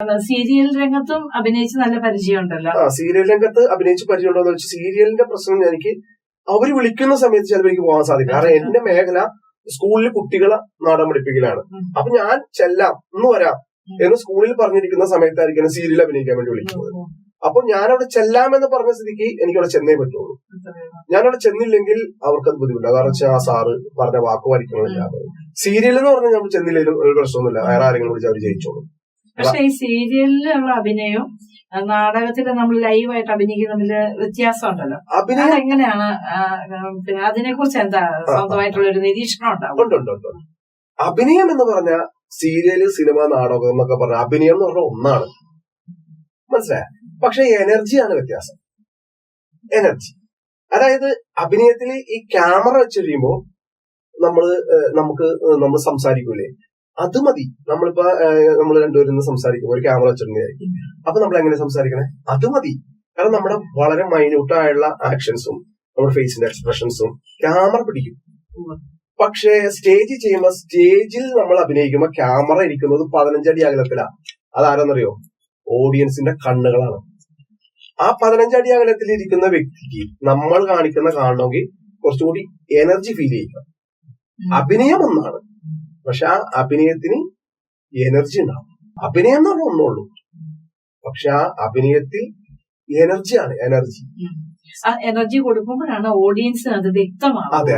Serial രംഗത്തും അഭിനയിച്ച് നല്ല പരിചയമുണ്ടല്ലോ. സീരിയൽ രംഗത്ത് അഭിനയിച്ച് പരിചയമുണ്ടോ എന്ന് വെച്ചാൽ സീരിയലിന്റെ പ്രശ്നം എനിക്ക് അവര് വിളിക്കുന്ന സമയത്ത് ചിലപ്പോൾ എനിക്ക് പോകാൻ സാധിക്കും. കാരണം എന്റെ മേഖല സ്കൂളിൽ കുട്ടികളെ നാടകം പഠിപ്പിക്കലാണ്. അപ്പൊ ഞാൻ ചെല്ലാം ഇന്ന് വരാം എന്ന് സ്കൂളിൽ പറഞ്ഞിരിക്കുന്ന സമയത്തായിരിക്കും സീരിയൽ അഭിനയിക്കാൻ വേണ്ടി വിളിക്കുന്നത്. അപ്പൊ ഞാനവിടെ ചെല്ലാമെന്ന് പറഞ്ഞ സ്ഥിതിക്ക് എനിക്കവിടെ ചെന്നേ പറ്റുള്ളൂ. ഞാനവിടെ ചെന്നില്ലെങ്കിൽ അവർക്കത് ബുദ്ധിമുട്ടാണ്. കാരണം വെച്ചാൽ ആ സാറ് പറഞ്ഞ വാക്ക് പാലിക്കണമെന്നില്ല. സീരിയൽ എന്ന് പറഞ്ഞാൽ നമ്മൾ ചെന്നില്ലെങ്കിലും ഒരു പ്രശ്നമൊന്നുമില്ല, വേറെ ആരെങ്കിലും വിളിച്ച് അവർ ജയിച്ചോളും. പക്ഷെ ഈ സീരിയലിലുള്ള അഭിനയവും നാടകത്തിൽ നമ്മൾ ലൈവായിട്ട് അഭിനയിക്കുന്ന തമ്മിൽ വ്യത്യാസം ഉണ്ടല്ലോ. അഭിനയം എങ്ങനെയാണ്? പിന്നെ അതിനെ കുറിച്ച് എന്താ സ്വന്തമായിട്ടുള്ള ഒരു നിരീക്ഷണം ഉണ്ടാവും? ഉണ്ട്. അഭിനയം എന്ന് പറഞ്ഞ സീരിയല്, സിനിമ, നാടകം എന്നൊക്കെ പറഞ്ഞ അഭിനയം എന്ന് പറഞ്ഞ ഒന്നാണ്, മനസ്സിലായ. പക്ഷെ എനർജിയാണ് വ്യത്യാസം. എനർജി, അതായത് അഭിനയത്തിൽ ഈ ക്യാമറ വെച്ചിരിക്കുമ്പോ നമ്മൾ സംസാരിക്കൂലേ, അത് മതി. നമ്മൾ രണ്ടുപേരും സംസാരിക്കുമ്പോൾ ഒരു ക്യാമറ വെച്ചിട്ടുണ്ടായിരിക്കും. അപ്പൊ നമ്മൾ എങ്ങനെ സംസാരിക്കണേ, അത് മതി. കാരണം നമ്മുടെ വളരെ മൈന്യൂട്ടായുള്ള ആക്ഷൻസും നമ്മുടെ ഫേസിന്റെ എക്സ്പ്രഷൻസും ക്യാമറ പിടിക്കും. പക്ഷേ സ്റ്റേജിൽ നമ്മൾ അഭിനയിക്കുമ്പോൾ ക്യാമറ ഇരിക്കുന്നത് 15 അടി അകലത്തിലാണ്. അതാരെന്നറിയോ? ഓഡിയൻസിന്റെ കണ്ണുകളാണ്. ആ 15 അടി അകലത്തിൽ ഇരിക്കുന്ന വ്യക്തിക്ക് നമ്മൾ കാണണമെങ്കിൽ കുറച്ചുകൂടി എനർജി ഫീൽ ചെയ്യിക്കണം. അഭിനയം ഒന്നാണ്, പക്ഷെ ആ അഭിനയത്തിന് എനർജി ഉണ്ടാവും. അഭിനയം എന്ന് പറഞ്ഞാൽ ഒന്നുള്ളൂ, പക്ഷെ ആ അഭിനയത്തിൽ എനർജിയാണ്. എനർജി കൊടുക്കുമ്പോഴാണ് ഓഡിയൻസിന് അത് വ്യക്തമാവും. അതെ.